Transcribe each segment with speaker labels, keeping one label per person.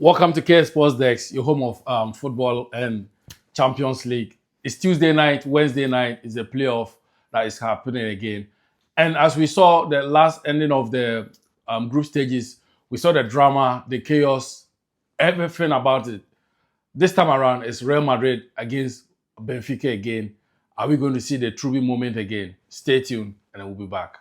Speaker 1: Welcome to K Sports Desk, your home of football and Champions League. It's Tuesday night, Wednesday night is a playoff that is happening again. And as we saw the last ending of the group stages, we saw the drama, the chaos, everything about it. This time around, it's Real Madrid against Benfica again. Are we going to see the Truby moment again? Stay tuned, and we'll be back.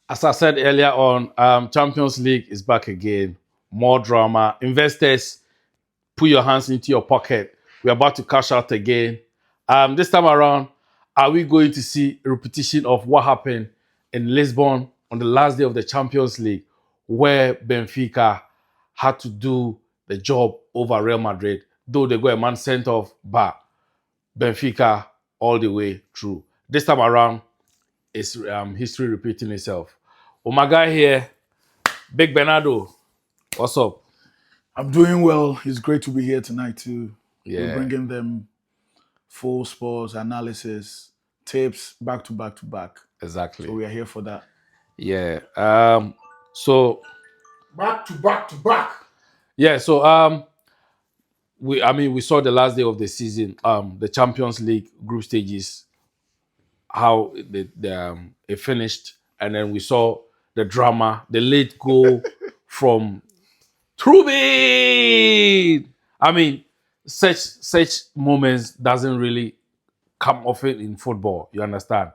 Speaker 1: As I said earlier on, Champions League is back again. More drama. Investors, put your hands into your pocket. We're about to cash out again. This time around, are we going to see a repetition of what happened in Lisbon on the last day of the Champions League, where Benfica had to do the job over Real Madrid, though they got a man sent off, but Benfica all the way through. This time around, it's history repeating itself. Oh, my guy here, Big Bernardo, what's up?
Speaker 2: I'm doing well. It's great to be here tonight too.
Speaker 1: Yeah.
Speaker 2: We're bringing them full sports analysis, tips back to back to back.
Speaker 1: Exactly.
Speaker 2: So we are here for that.
Speaker 1: Yeah. So
Speaker 2: Back to back to back.
Speaker 1: yeah. So we saw the last day of the season, the Champions League group stages, how it finished, and then we saw the drama, the late goal from Truby. I mean, such moments doesn't really come often in football. You understand?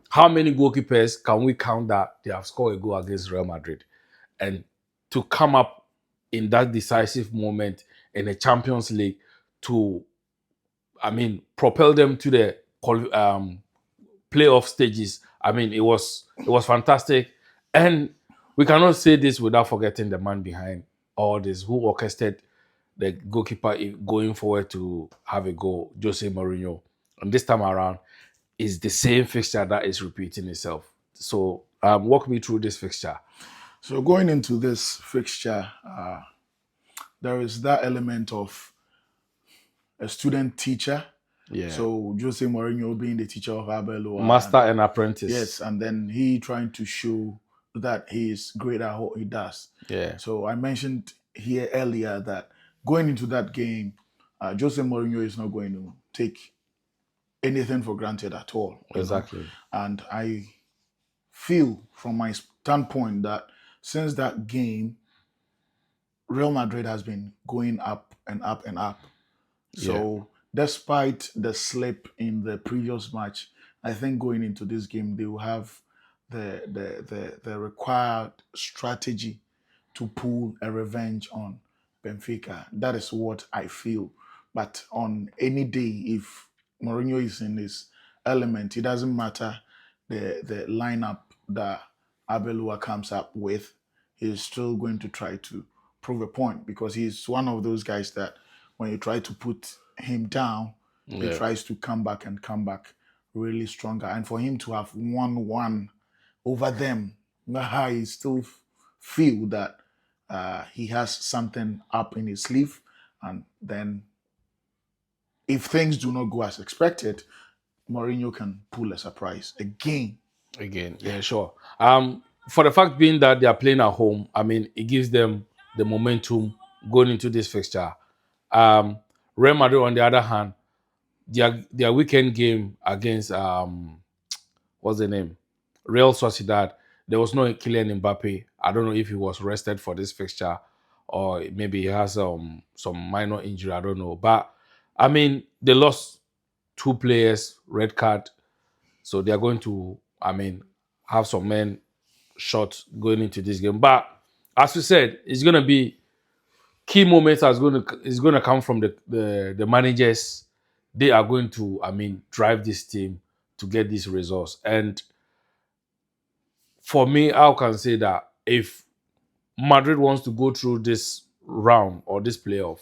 Speaker 1: How many goalkeepers can we count that they have scored a goal against Real Madrid? And to come up in that decisive moment in the Champions League to, propel them to the playoff stages. I mean, it was fantastic. And we cannot say this without forgetting the man behind all this, who orchestrated the goalkeeper going forward to have a goal, Jose Mourinho. And this time around, is the same fixture that is repeating itself. So walk me through this fixture.
Speaker 2: So going into this fixture, there is that element of a student teacher.
Speaker 1: Yeah.
Speaker 2: So Jose Mourinho being the teacher of Abel,
Speaker 1: Master and apprentice.
Speaker 2: Yes, and then he trying to show that he is great at what he does.
Speaker 1: Yeah.
Speaker 2: So I mentioned here earlier that going into that game, Jose Mourinho is not going to take anything for granted at all.
Speaker 1: Exactly.
Speaker 2: And I feel from my standpoint that since that game, Real Madrid has been going up and up and up. So despite the slip in the previous match, I think going into this game, they will have the required strategy to pull a revenge on Benfica. That is what I feel. But on any day, if Mourinho is in his element, it doesn't matter the lineup that Abelua comes up with, he's still going to try to prove a point because he's one of those guys that when you try to put him down, he tries to come back really stronger. And for him to have 1-1 over them, I still feel that he has something up in his sleeve. And then if things do not go as expected, Mourinho can pull a surprise again.
Speaker 1: Yeah, sure. For the fact being that they are playing at home, I mean, it gives them the momentum going into this fixture. Real Madrid, on the other hand, their weekend game against what's the name? Real Sociedad. There was no Kylian Mbappe. I don't know if he was rested for this fixture or maybe he has some minor injury. I don't know. But I mean, they lost 2 players, red card. So they are going to, have some men short going into this game. But as we said, it's going to be key moments is going to come from the managers. They are going to, drive this team to get these results. And for me, I can say that if Madrid wants to go through this round or this playoff,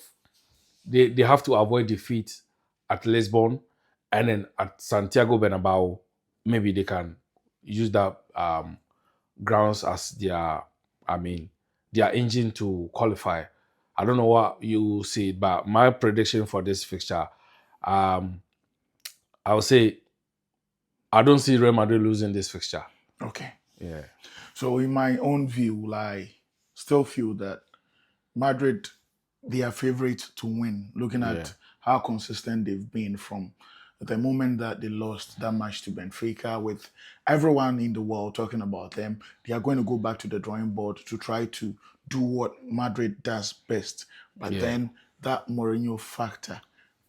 Speaker 1: they have to avoid defeat at Lisbon and then at Santiago Bernabeu. Maybe they can use that grounds as their engine to qualify. I don't know what you see, but my prediction for this fixture, um, I would say I don't see Real Madrid losing this fixture.
Speaker 2: Okay.
Speaker 1: Yeah,
Speaker 2: So in my own view, I still feel that Madrid, they are favorite to win, looking
Speaker 1: yeah,
Speaker 2: at how consistent they've been from the moment that they lost that match to Benfica, with everyone in the world talking about them. They are going to go back to the drawing board to try to do what Madrid does best. But
Speaker 1: yeah,
Speaker 2: then that Mourinho factor.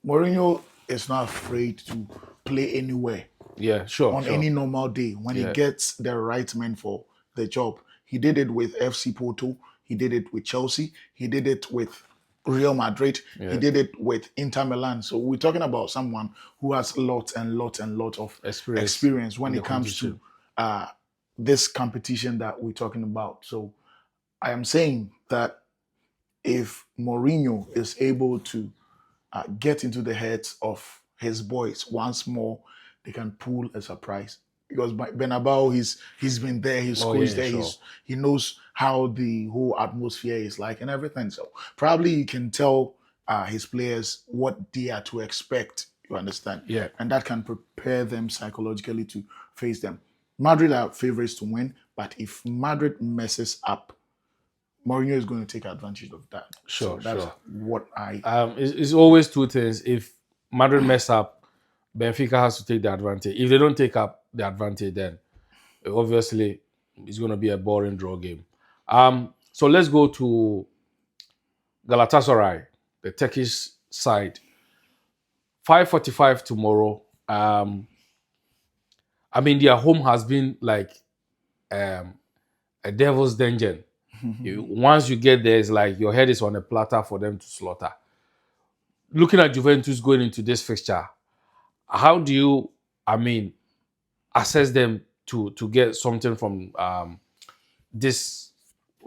Speaker 2: Mourinho is not afraid to play anywhere
Speaker 1: yeah. Sure,
Speaker 2: on
Speaker 1: sure.
Speaker 2: any normal day when he
Speaker 1: Yeah,
Speaker 2: gets the right man for the job. He did it with FC Porto. He did it with Chelsea. He did it with Real Madrid. He
Speaker 1: yeah.
Speaker 2: did it with Inter Milan. So we're talking about someone who has lots and lots and lots of
Speaker 1: Experience
Speaker 2: experience
Speaker 1: in
Speaker 2: when
Speaker 1: the
Speaker 2: it comes to
Speaker 1: competition.
Speaker 2: uh, this competition that we're talking about. So I am saying that if Mourinho is able to get into the heads of his boys once more, they can pull a surprise. Because Bernabeu, he's been there, he's
Speaker 1: Oh
Speaker 2: coached
Speaker 1: yeah,
Speaker 2: there,
Speaker 1: sure.
Speaker 2: he knows how the whole atmosphere is like and everything. So probably he can tell his players what they are to expect. You understand,
Speaker 1: Yeah,
Speaker 2: and that can prepare them psychologically to face them. Madrid are favorites to win, but if Madrid messes up, Mourinho is going to take advantage of that. So
Speaker 1: sure,
Speaker 2: that's
Speaker 1: sure.
Speaker 2: what I.
Speaker 1: It's always two things. If Madrid mess up, Benfica has to take the advantage. If they don't take up the advantage, then obviously it's going to be a boring draw game. So let's go to Galatasaray, the Turkish side. 5:45 tomorrow. I mean, their home has been like um, a devil's dungeon. Once you get there, it's like your head is on a platter for them to slaughter. Looking at Juventus going into this fixture, how do you, I mean, assess them to get something from this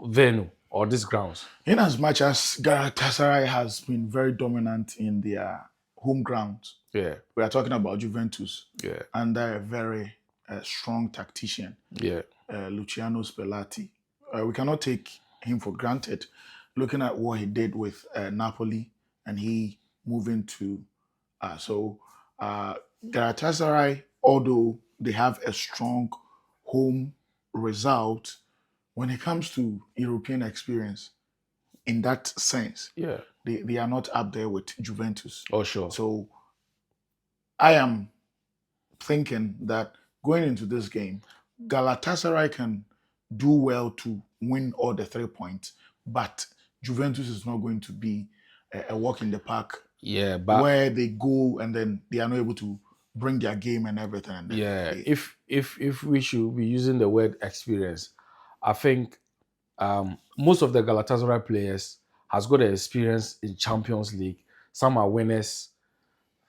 Speaker 1: venue or these grounds?
Speaker 2: In as much as Galatasaray has been very dominant in their home grounds,
Speaker 1: Yeah,
Speaker 2: we are talking about Juventus
Speaker 1: yeah,
Speaker 2: under a very strong tactician,
Speaker 1: yeah,
Speaker 2: Luciano Spalletti. We cannot take him for granted. Looking at what he did with Napoli and he moving to so Galatasaray, although they have a strong home result, when it comes to European experience, in that sense,
Speaker 1: yeah.
Speaker 2: they are not up there with Juventus.
Speaker 1: Oh, sure.
Speaker 2: So I am thinking that going into this game, Galatasaray can do well to win all the 3 points, but Juventus is not going to be a walk in the park
Speaker 1: Yeah, but
Speaker 2: where they go and then they are not able to bring their game and everything. And then
Speaker 1: yeah,
Speaker 2: they,
Speaker 1: if we should be using the word experience, I think most of the Galatasaray players has got the experience in Champions League. Some are winners,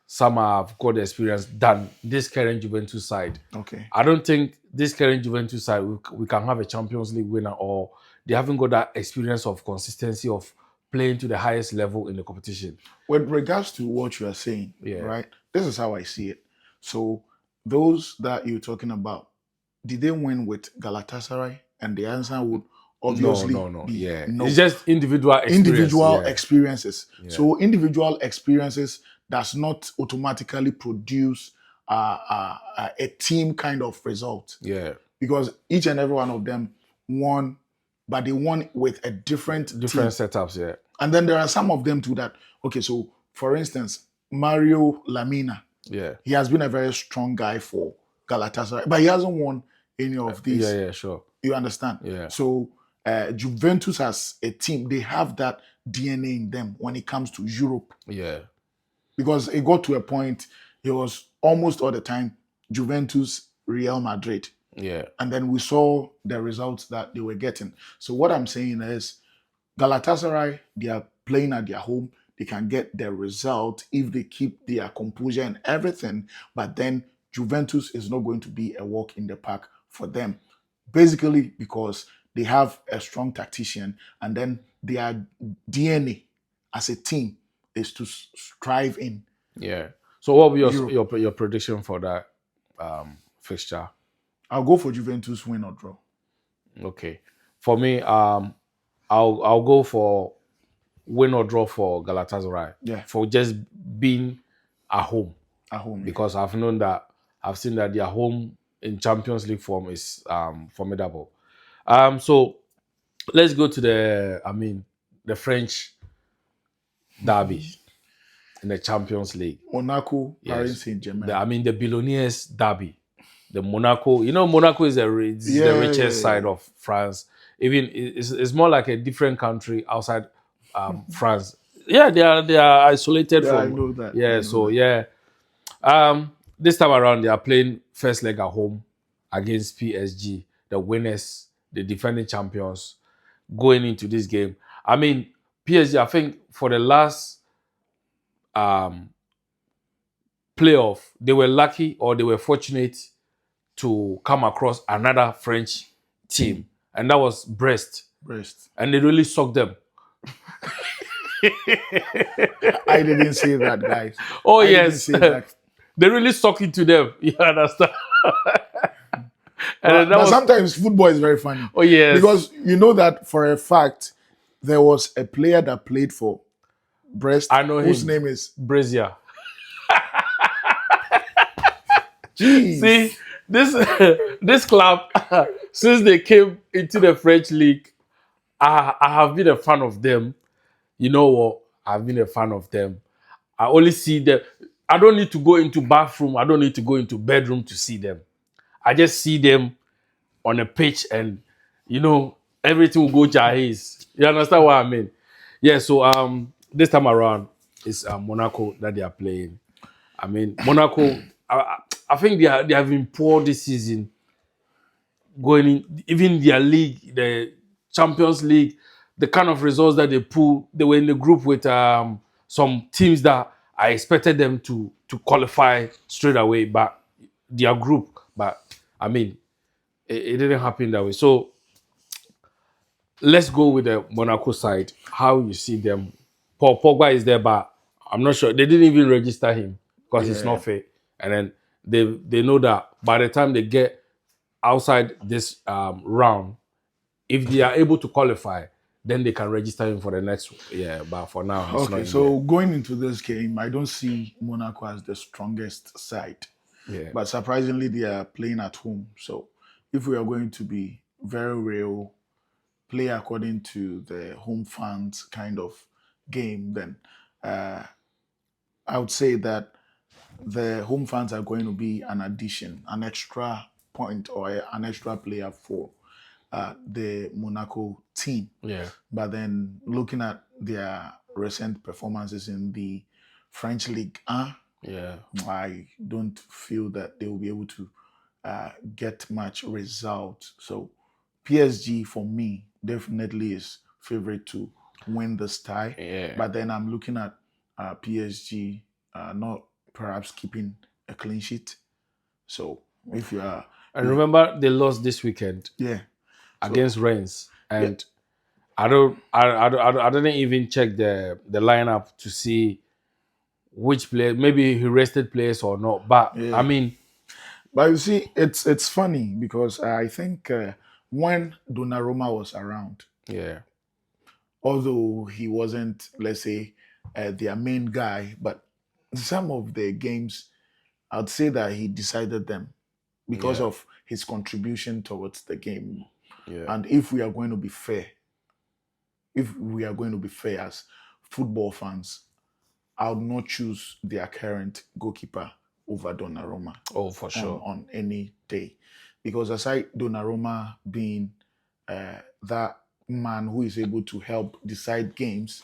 Speaker 1: some have got the experience than this current Juventus side.
Speaker 2: okay.
Speaker 1: I don't think this current Juventus side we can have a Champions League winner, or they haven't got that experience of consistency of playing to the highest level in the competition.
Speaker 2: With regards to what you are saying,
Speaker 1: Yeah.
Speaker 2: right? This is how I see it. So those that you're talking about, did they win with Galatasaray? And the answer would
Speaker 1: No,
Speaker 2: obviously
Speaker 1: no, no.
Speaker 2: be
Speaker 1: Yeah. It's
Speaker 2: no.
Speaker 1: just individual experience.
Speaker 2: Individual
Speaker 1: Yeah.
Speaker 2: experiences.
Speaker 1: Yeah.
Speaker 2: So individual experiences does not automatically produce a team kind of result,
Speaker 1: Yeah.
Speaker 2: because each and every one of them won, but they won with a different
Speaker 1: Different
Speaker 2: team.
Speaker 1: setups, yeah.
Speaker 2: And then there are some of them too that, okay, so for instance, Mario Lamina,
Speaker 1: Yeah.
Speaker 2: he has been a very strong guy for Galatasaray, but he hasn't won any of
Speaker 1: Yeah,
Speaker 2: these.
Speaker 1: yeah, sure.
Speaker 2: You understand?
Speaker 1: Yeah.
Speaker 2: So Juventus as a team, they have that DNA in them when it comes to Europe,
Speaker 1: Yeah.
Speaker 2: because it got to a point, it was almost all the time Juventus, Real Madrid.
Speaker 1: Yeah.
Speaker 2: And then we saw the results that they were getting. So what I'm saying is Galatasaray, they are playing at their home. They can get the result if they keep their composure and everything. But then Juventus is not going to be a walk in the park for them. Basically, because they have a strong tactician, and then their DNA as a team is to strive in
Speaker 1: Yeah. So what will be
Speaker 2: Europe.
Speaker 1: your prediction for that fixture?
Speaker 2: I'll go for Juventus win or draw.
Speaker 1: Okay. For me, I'll go for win or draw for Galatasaray.
Speaker 2: Yeah.
Speaker 1: For just being at home.
Speaker 2: At home.
Speaker 1: Because I've seen that their home in Champions League form is formidable. So let's go to the French derby in the Champions League.
Speaker 2: Monaco, Paris
Speaker 1: Yes.
Speaker 2: Saint-Germain.
Speaker 1: The billionaires derby. The Monaco, Monaco is the richest side of France. Even it's more like a different country outside France. Yeah, they are isolated from.
Speaker 2: I know that.
Speaker 1: Yeah, this time around they are playing first leg at home against PSG, the winners, the defending champions, going into this game. I mean, PSG, I think for the last playoff, they were lucky or they were fortunate to come across another French team, and that was Brest. And they really sucked them.
Speaker 2: I didn't say that, guys.
Speaker 1: Oh, yes. They really suck into them. You understand?
Speaker 2: But sometimes football is very funny.
Speaker 1: Oh, yes.
Speaker 2: Because you know that for a fact, there was a player that played for Brest.
Speaker 1: I know
Speaker 2: whose name is
Speaker 1: Brazia.
Speaker 2: Jeez.
Speaker 1: See, this club, since they came into the French league, I have been a fan of them. You know what? I've been a fan of them. I only see them. I don't need to go into bathroom. I don't need to go into bedroom to see them. I just see them on a pitch and, everything will go jahis. You understand what I mean? Yeah, so this time around, it's Monaco that they are playing. I mean, Monaco, I think they have been poor this season. Going in, even their league, the Champions League, the kind of results that they pull, they were in the group with some teams that I expected them to qualify straight away, but their group. But I mean, it didn't happen that way. So let's go with the Monaco side. How you see them? Paul Pogba is there, but I'm not sure. They didn't even register him because it's not fair. And then they know that by the time they get outside this round, if they are able to qualify, then they can register him for the next. Yeah, but for now, he's not
Speaker 2: so going into this game, I don't see Monaco as the strongest side.
Speaker 1: Yeah.
Speaker 2: But surprisingly, they are playing at home. So if we are going to be very real, play according to the home fans kind of game, then I would say that the home fans are going to be an addition, an extra point or an extra player for the Monaco team.
Speaker 1: Yeah.
Speaker 2: But then looking at their recent performances in the French league, I don't feel that they will be able to get much result. So PSG for me definitely is favorite to win this tie.
Speaker 1: Yeah.
Speaker 2: But then I'm looking at PSG not perhaps keeping a clean sheet. So if you are,
Speaker 1: and remember they lost this weekend.
Speaker 2: Yeah.
Speaker 1: Against Rennes, and I didn't even check the lineup to see which player, maybe he rested players or not. But I mean,
Speaker 2: but you see, it's funny because I think when Donnarumma was around, although he wasn't, let's say, their main guy, but some of the games, I'd say that he decided them because of his contribution towards the game.
Speaker 1: Yeah.
Speaker 2: And if we are going to be fair, as football fans, I would not choose their current goalkeeper over Donnarumma.
Speaker 1: Oh, for sure.
Speaker 2: On any day. Because aside Donnarumma being that man who is able to help decide games,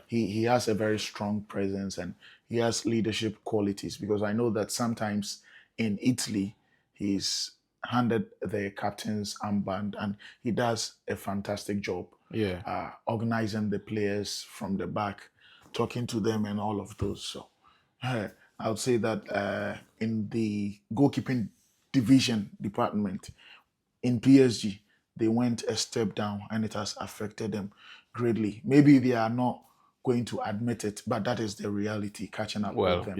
Speaker 2: he has a very strong presence and he has leadership qualities. Because I know that sometimes in Italy, he's handed the captain's armband and he does a fantastic job organizing the players from the back, talking to them and all of those. So I would say that in the goalkeeping department in PSG, they went a step down and it has affected them greatly. Maybe they are not going to admit it, but that is the reality catching up with them.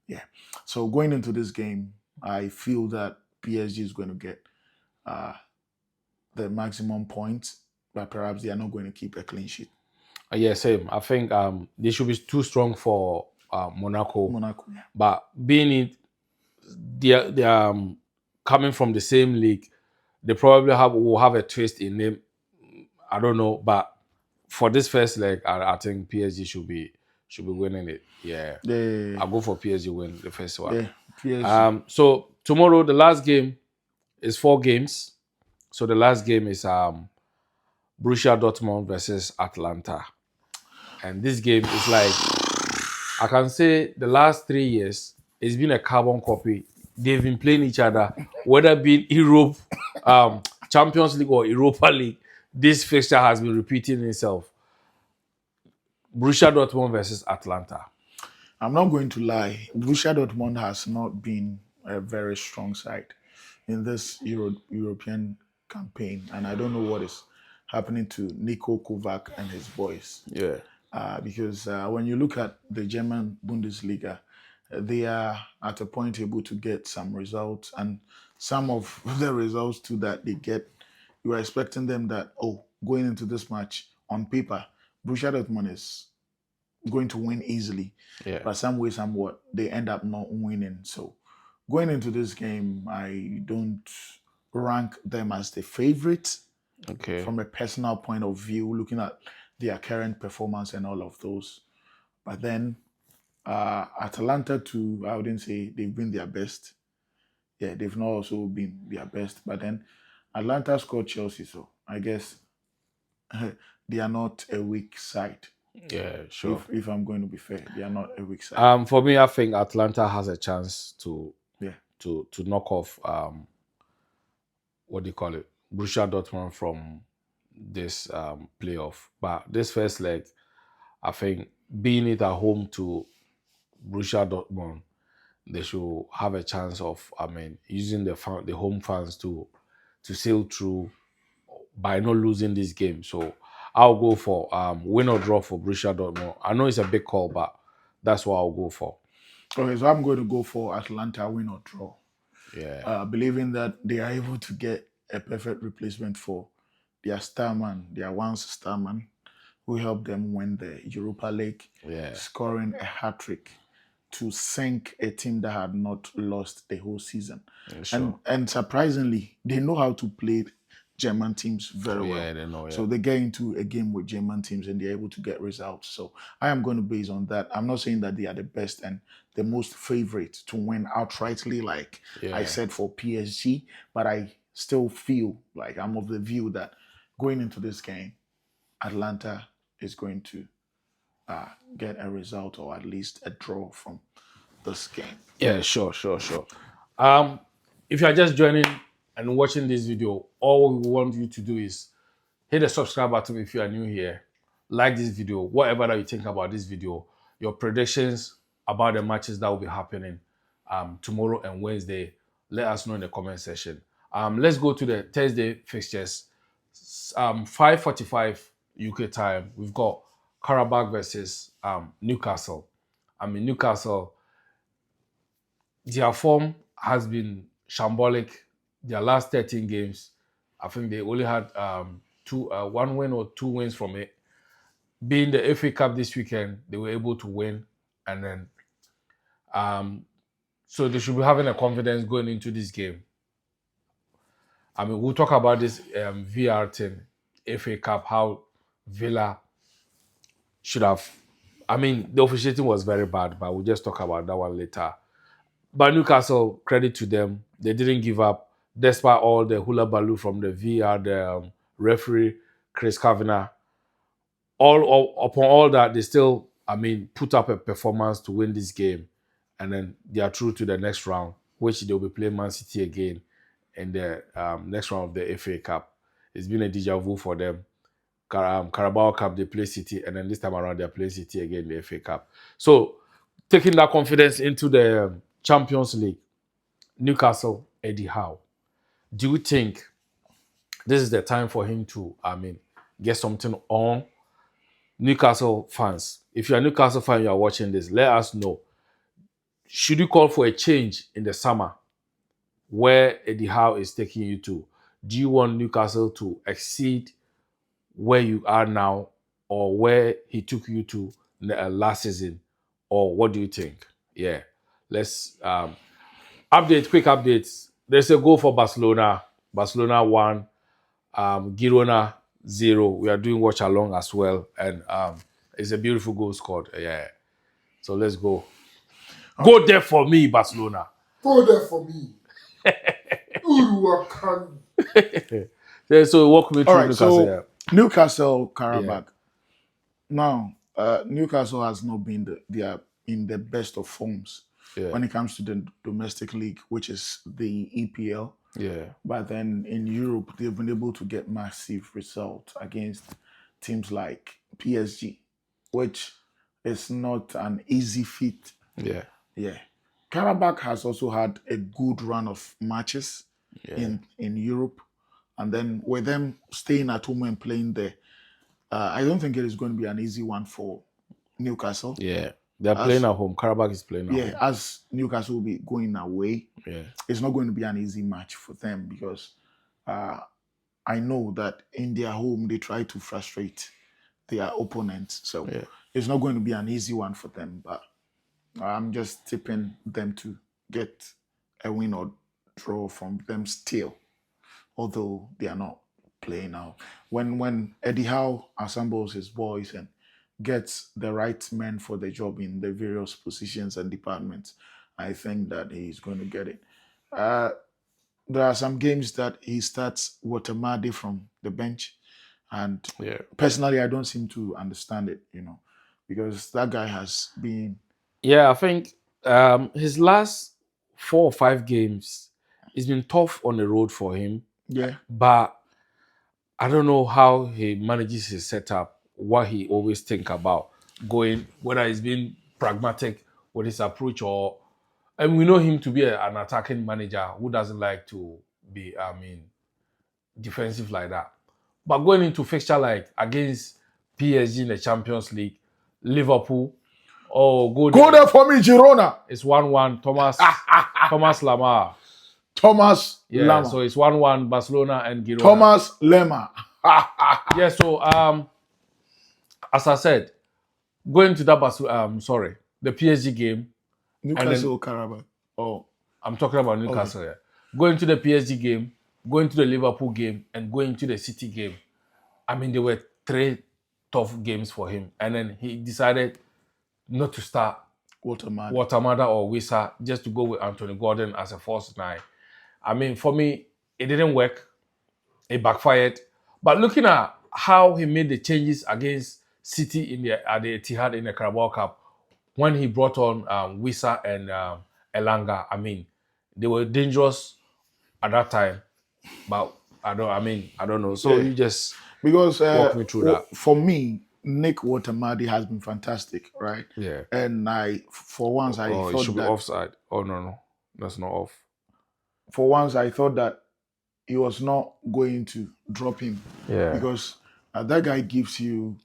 Speaker 2: Yeah. So going into this game, I feel that PSG is going to get the maximum points, but perhaps they are not going to keep a clean sheet.
Speaker 1: Yeah, same. I think they should be too strong for Monaco,
Speaker 2: Monaco.
Speaker 1: but being it they're coming from the same league, they probably will have a twist in them. I don't know, but for this first leg, I think PSG should be winning it. Yeah,
Speaker 2: The
Speaker 1: I'll go for PSG win the first one.
Speaker 2: the PSG.
Speaker 1: So tomorrow the last game is 4 games. So the last game is Borussia Dortmund versus Atalanta, and this game is like I can say the last 3 years it's been a carbon copy. They've been playing each other, whether it be Europe, Champions League or Europa League. This fixture has been repeating itself. Borussia Dortmund versus Atlanta.
Speaker 2: I'm not going to lie. Borussia Dortmund has not been a very strong side in this European campaign, and I don't know what is happening to Nico Kovac and his boys.
Speaker 1: Yeah.
Speaker 2: Because when you look at the German Bundesliga, they are at a point able to get some results, and some of the results too that they get, you are expecting them that going into this match on paper, Borussia Dortmund is going to win easily,
Speaker 1: Yeah.
Speaker 2: but some way, somewhat, they end up not winning. So going into this game, I don't rank them as the favorite
Speaker 1: Okay.
Speaker 2: from a personal point of view, looking at their current performance and all of those. But then Atalanta too, I wouldn't say they've been their best. Yeah, they've not also been their best. But then Atlanta scored Chelsea, so I guess they are not a weak side.
Speaker 1: Yeah, sure.
Speaker 2: If I'm going to be fair, they are not a weak side.
Speaker 1: For me, I think Atlanta has a chance to
Speaker 2: Yeah.
Speaker 1: to knock off what do you call it, Borussia Dortmund from this playoff. But this first leg, I think being it at home to Borussia Dortmund, they should have a chance of using the home fans to sail through by not losing this game. So I'll go for win or draw for Borussia Dortmund. I know it's a big call, but that's what I'll go for.
Speaker 2: Okay, so I'm going to go for Atlanta win or draw.
Speaker 1: Yeah.
Speaker 2: Believing that they are able to get a perfect replacement for their starman, their once starman, who helped them win the Europa League,
Speaker 1: Yeah.
Speaker 2: scoring a hat trick to sink a team that had not lost the whole season.
Speaker 1: Sure.
Speaker 2: And surprisingly, they know how to play German teams very well.
Speaker 1: Yeah, they know. Yeah.
Speaker 2: So they get into a game with German teams and they're able to get results. So I am going to base on that. I'm not saying that they are the best and the most favorite to win outrightly, like I said for PSG, but I still feel like I'm of the view that going into this game, Atlanta is going to get a result or at least a draw from this game.
Speaker 1: Yeah, sure. If you are just joining and watching this video, all we want you to do is hit the subscribe button if you are new here. Like this video, whatever that you think about this video, your predictions about the matches that will be happening tomorrow and Wednesday, let us know in the comment section. Let's go to the Thursday fixtures. 5:45 UK time. We've got Qarabag versus Newcastle. Newcastle, their form has been shambolic. Their last 13 games, I think they only had one win or 2 wins from it. Being the FA Cup this weekend, they were able to win, and then so they should be having a confidence going into this game. We'll talk about this VR thing, FA Cup, how Villa should have. The officiating was very bad, but we'll just talk about that one later. But Newcastle, credit to them, they didn't give up despite all the hula baloo from the VR, the referee Chris Kavanagh. Upon all that, they still, put up a performance to win this game, and then they are through to the next round, which they'll be playing Man City again in the next round of the FA Cup. It's been a deja vu for them. Carabao Cup, they play City, and then this time around, they're playing City again in the FA Cup. So, taking that confidence into the Champions League, Newcastle, Eddie Howe. Do you think this is the time for him to, get something on? Newcastle fans, if you're a Newcastle fan, you are watching this, let us know. Should you call for a change in the summer where Eddie Howe is taking you to? Do you want Newcastle to exceed where you are now or where he took you to last season, or what do you think? Yeah, let's quick updates. There's a goal for Barcelona. Barcelona 1, Girona 0. We are doing watch along as well, and it's a beautiful goal scored. Yeah, so let's go. Go there for me, Barcelona.
Speaker 3: Go there for me.
Speaker 1: Yeah, so walk me through
Speaker 2: All right,
Speaker 1: Newcastle.
Speaker 2: so
Speaker 1: Yeah.
Speaker 2: Newcastle, Qarabag. Now, Newcastle has not been they are in the best of forms when it comes to the domestic league, which is the EPL.
Speaker 1: Yeah.
Speaker 2: But then in Europe, they've been able to get massive results against teams like PSG, which is not an easy feat.
Speaker 1: Yeah.
Speaker 2: Yeah. Qarabag has also had a good run of matches in Europe. And then with them staying at home and playing there, I don't think it is going to be an easy one for Newcastle.
Speaker 1: Yeah. They're playing at home. Qarabag is playing at home.
Speaker 2: Yeah, as Newcastle will be going away, it's not going to be an easy match for them because I know that in their home they try to frustrate their opponents. So it's not going to be an easy one for them. But I'm just tipping them to get a win or draw from them still, although they are not playing now. When Eddie Howe assembles his boys and gets the right men for the job in the various positions and departments, I think that he's going to get it. There are some games that he starts Watermadi from the bench, and personally, I don't seem to understand it, because that guy has been.
Speaker 1: Yeah, I think his last 4 or 5 games, it's been tough on the road for him.
Speaker 2: Yeah.
Speaker 1: But I don't know how he manages his setup, what he always think about going, whether he's being pragmatic with his approach and we know him to be an attacking manager who doesn't like to be, defensive like that. But going into fixture like against PSG in the Champions League, Liverpool, go
Speaker 2: there for me, Girona.
Speaker 1: It's 1-1. Thomas Lamar.
Speaker 2: Thomas
Speaker 1: Yeah,
Speaker 2: Lama.
Speaker 1: so it's 1-1 Barcelona and Girona.
Speaker 2: Thomas Lema.
Speaker 1: Yeah, so as I said, going to that the PSG game.
Speaker 2: Newcastle Qarabag. Oh,
Speaker 1: I'm talking about Newcastle. Okay. Going to the PSG game, going to the Liverpool game, and going to the City game. I mean, there were 3 tough games for him, and then he decided not to start Watermada or Wissa, just to go with Anthony Gordon as a false 9. I mean, for me, it didn't work. It backfired. But looking at how he made the changes against City at the Etihad in the Carabao Cup, when he brought on Wissa and Elanga, I mean, they were dangerous at that time. But I don't know. So you just walk me through that.
Speaker 2: For me, Nick Watermadi has been fantastic, right?
Speaker 1: Yeah.
Speaker 2: And for once, I thought
Speaker 1: it should
Speaker 2: that
Speaker 1: be offside. Oh no, that's not off.
Speaker 2: For once, I thought that he was not going to drop him.
Speaker 1: Yeah.
Speaker 2: Because that guy gives you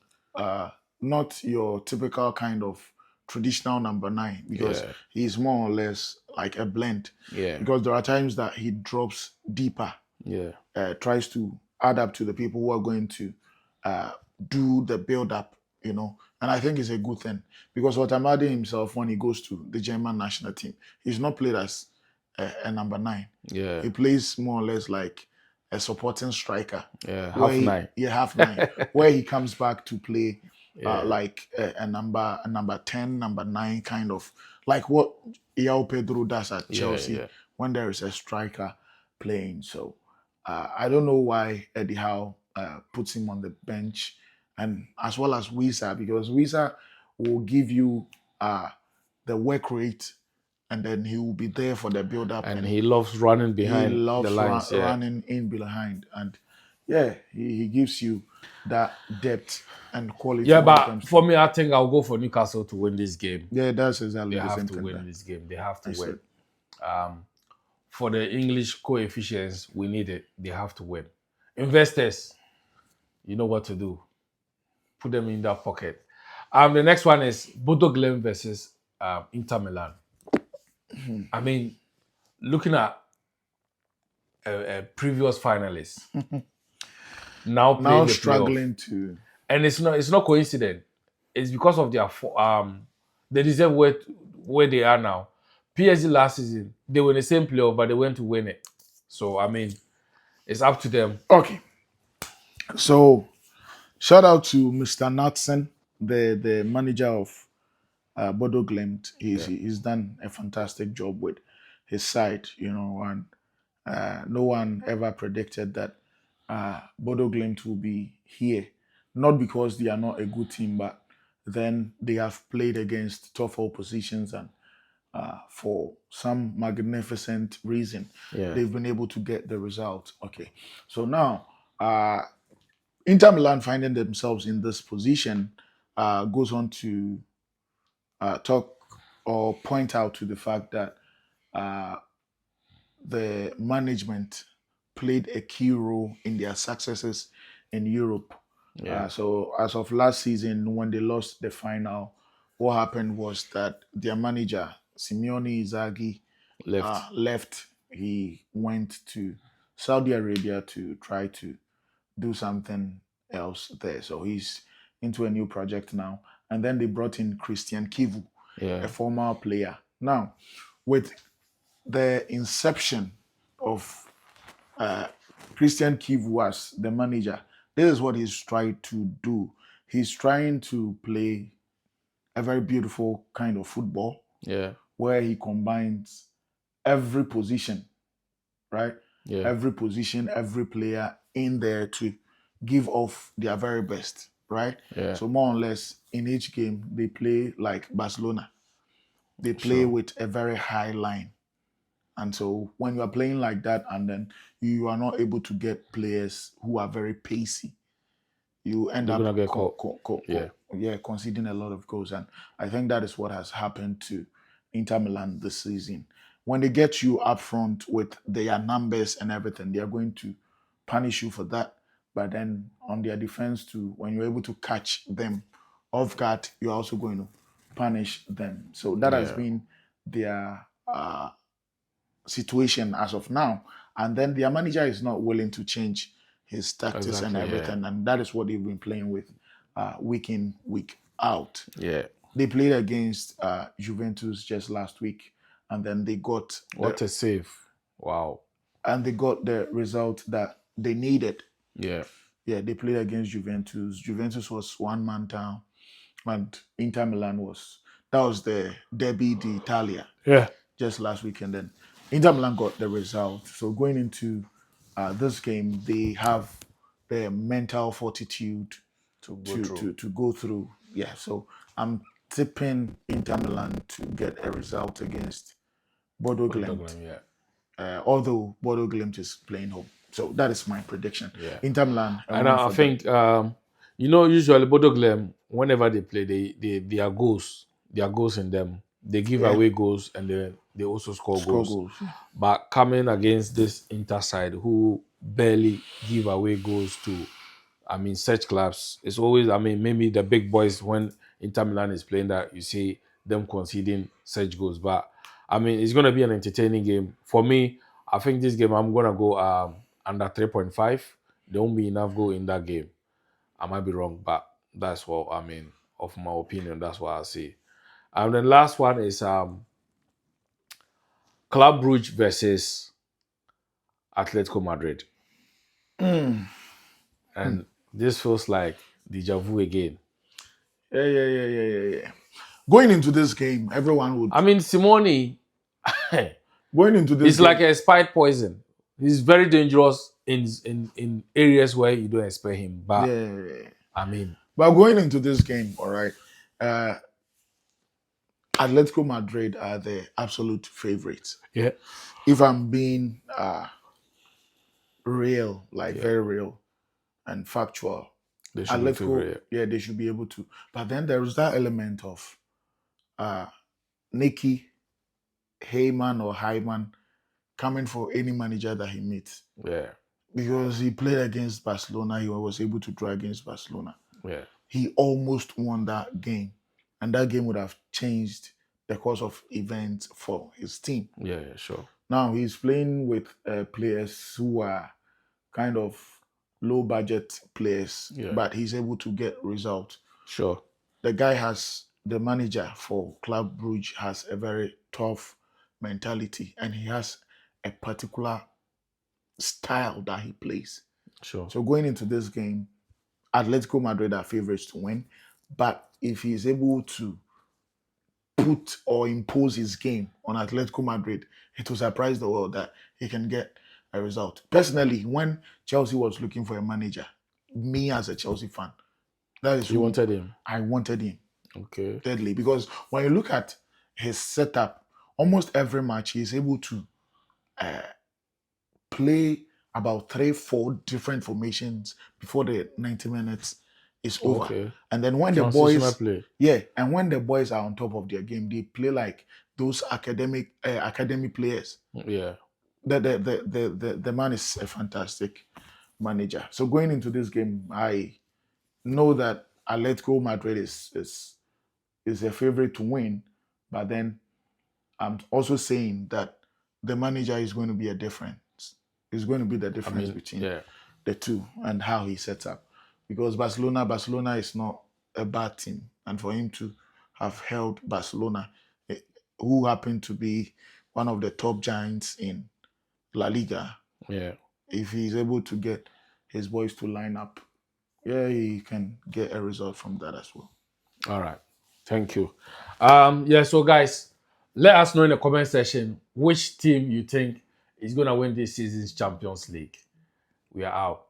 Speaker 2: not your typical kind of traditional number 9, because he's more or less like a blend.
Speaker 1: Yeah.
Speaker 2: Because there are times that he drops deeper.
Speaker 1: Yeah.
Speaker 2: Tries to add up to the people who are going to do the build-up, And I think it's a good thing. Because Watamadi himself, when he goes to the German national team, he's not played as a number 9.
Speaker 1: Yeah.
Speaker 2: He plays more or less like a supporting striker.
Speaker 1: Yeah, half
Speaker 2: 9, where he comes back to play like a number 10, number 9, kind of like what João Pedro does at Chelsea when there is a striker playing. So I don't know why Eddie Howe puts him on the bench, and as well as Wissa, because Wissa will give you the work rate, and then he will be there for the build-up.
Speaker 1: And he loves running behind
Speaker 2: the lines.
Speaker 1: running
Speaker 2: in behind. And he gives you that depth and quality.
Speaker 1: Yeah, but for me, I think I'll go for Newcastle to win this game.
Speaker 2: Yeah, that's exactly
Speaker 1: they
Speaker 2: the same
Speaker 1: have to
Speaker 2: thing.
Speaker 1: win this game. They have to win. For the English coefficients, we need it. They have to win. Investors, you know what to do. Put them in their pocket. The next one is Bodo Glimt versus Inter Milan. I mean, looking at a previous finalist, now
Speaker 2: struggling to,
Speaker 1: and it's not coincident. It's because of their they deserve where they are now. PSG last season they were in the same playoff, but they went to win it. So I mean, it's up to them.
Speaker 2: Okay, so shout out to Mr. Natson, the manager of Bodo Glimt.
Speaker 1: Yeah,
Speaker 2: He's done a fantastic job with his side, and no one ever predicted that Bodo Glimt will be here. Not because they are not a good team, but then they have played against tough oppositions, and for some magnificent reason,
Speaker 1: yeah,
Speaker 2: they've been able to get the result. Okay, so now Inter Milan finding themselves in this position goes on to talk or point out to the fact that uh, the management played a key role in their successes in Europe.
Speaker 1: yeah.
Speaker 2: So as of last season, when they lost the final, what happened was that their manager Simeone Inzaghi
Speaker 1: Left.
Speaker 2: left. He went to Saudi Arabia to try to do something else there. So he's into a new project now. And then they brought in Christian Kivu,
Speaker 1: Yeah,
Speaker 2: a former player. Now, with the inception of Christian Kivu as the manager, this is what he's trying to do. He's trying to play a very beautiful kind of football
Speaker 1: yeah,
Speaker 2: where he combines every position, right?
Speaker 1: yeah,
Speaker 2: Every position, every player in there to give off their very best, right?
Speaker 1: yeah.
Speaker 2: So more or less in each game they play like Barcelona. They play
Speaker 1: Sure.
Speaker 2: with a very high line. And so when you are playing like that and then you are not able to get players who are very pacey, you end
Speaker 1: They're
Speaker 2: up
Speaker 1: gonna get caught. Yeah,
Speaker 2: conceding a lot of goals. And I think that is what has happened to Inter Milan this season. When they get you up front with their numbers and everything, they are going to punish you for that. But then on their defense too, when you're able to catch them off guard, you're also going to punish them. So that has
Speaker 1: yeah.
Speaker 2: been their situation as of now. And then their manager is not willing to change his tactics and
Speaker 1: Exactly. Yeah,
Speaker 2: everything. And that is what they've been playing with week in, week out.
Speaker 1: yeah.
Speaker 2: They played against Juventus just last week, and then
Speaker 1: What a save! Wow.
Speaker 2: they got the result that they needed.
Speaker 1: Yeah,
Speaker 2: Yeah, they played against Juventus. Juventus was one man down, and Inter Milan was that was the Derby d'Italia
Speaker 1: yeah.
Speaker 2: just last weekend. Then Inter Milan got the result. So going into this game, they have the mental fortitude
Speaker 1: To go
Speaker 2: to
Speaker 1: through.
Speaker 2: go through. Yeah. So I'm tipping Inter Milan to get a result against Bodo
Speaker 1: What a
Speaker 2: Glimt.
Speaker 1: Douglas, yeah,
Speaker 2: Although Bodo Glimt is playing home. So that is my prediction.
Speaker 1: yeah.
Speaker 2: Inter Milan, a
Speaker 1: And
Speaker 2: win
Speaker 1: I
Speaker 2: for them.
Speaker 1: think usually Bodo Glem, whenever they play, their goals in them. They give
Speaker 2: Yeah.
Speaker 1: away goals and they also score
Speaker 2: Score
Speaker 1: goals.
Speaker 2: goals.
Speaker 1: But coming against this Inter side who barely give away goals to, I mean, such clubs, it's always, I mean, maybe the big boys when Inter Milan is playing that you see them conceding such goals. But I mean, it's gonna be an entertaining game. For me, I think this game I'm gonna go under 3.5. There won't be enough goal in that game. I might be wrong, but that's what I mean. Of my opinion, that's what I see. And the last one is Club Brugge versus Atletico Madrid,
Speaker 2: Mm.
Speaker 1: and this feels like deja vu again.
Speaker 2: Yeah. Going into this game, everyone would
Speaker 1: I mean, Simone,
Speaker 2: going into this
Speaker 1: it's
Speaker 2: game.
Speaker 1: like a spike poison. He's very dangerous in areas where you don't expect him. But
Speaker 2: Yeah.
Speaker 1: I mean,
Speaker 2: But going into this game, all right, uh, Atletico Madrid are the absolute favorites.
Speaker 1: yeah,
Speaker 2: If I'm being real, like
Speaker 1: yeah,
Speaker 2: very real and factual,
Speaker 1: they should be
Speaker 2: Atletico,
Speaker 1: favorite.
Speaker 2: yeah, they should be able to. But then there is that element of uh, Nicky Heyman or Hyman coming for any manager that he meets.
Speaker 1: Yeah,
Speaker 2: Because he played against Barcelona, he was able to draw against Barcelona.
Speaker 1: yeah,
Speaker 2: He almost won that game, and that game would have changed the course of events for his team.
Speaker 1: yeah, yeah, sure.
Speaker 2: Now he's playing with players who are kind of low budget players,
Speaker 1: Yeah.
Speaker 2: but he's able to get results.
Speaker 1: Sure.
Speaker 2: The manager for Club Brugge has a very tough mentality, and he has a particular style that he plays.
Speaker 1: Sure.
Speaker 2: So going into this game, Atletico Madrid are favorites to win, but if he is able to put or impose his game on Atletico Madrid, it will surprise the world that he can get a result. Personally, when Chelsea was looking for a manager, me as a Chelsea fan, that is
Speaker 1: You
Speaker 2: who
Speaker 1: wanted him.
Speaker 2: I wanted him.
Speaker 1: Okay.
Speaker 2: Deadly, because when you look at his setup, almost every match he's able to play about 3-4 different formations before the 90 minutes is over.
Speaker 1: Okay.
Speaker 2: And then when the
Speaker 1: Transitional
Speaker 2: boys
Speaker 1: play.
Speaker 2: and when the boys are on top of their game, they play like those academy players.
Speaker 1: Yeah.
Speaker 2: The man is a fantastic manager. So going into this game, I know that Atletico Madrid is a favorite to win, but then I'm also saying that the manager is going to be a difference. It's going to be the difference between the two and how he sets up. Because Barcelona is not a bad team, and for him to have held Barcelona, who happen to be one of the top giants in La Liga, if he's able to get his boys to line up, he can get a result from that as well.
Speaker 1: All right. Thank you. So guys, let us know in the comment section which team you think is going to win this season's Champions League. We are out.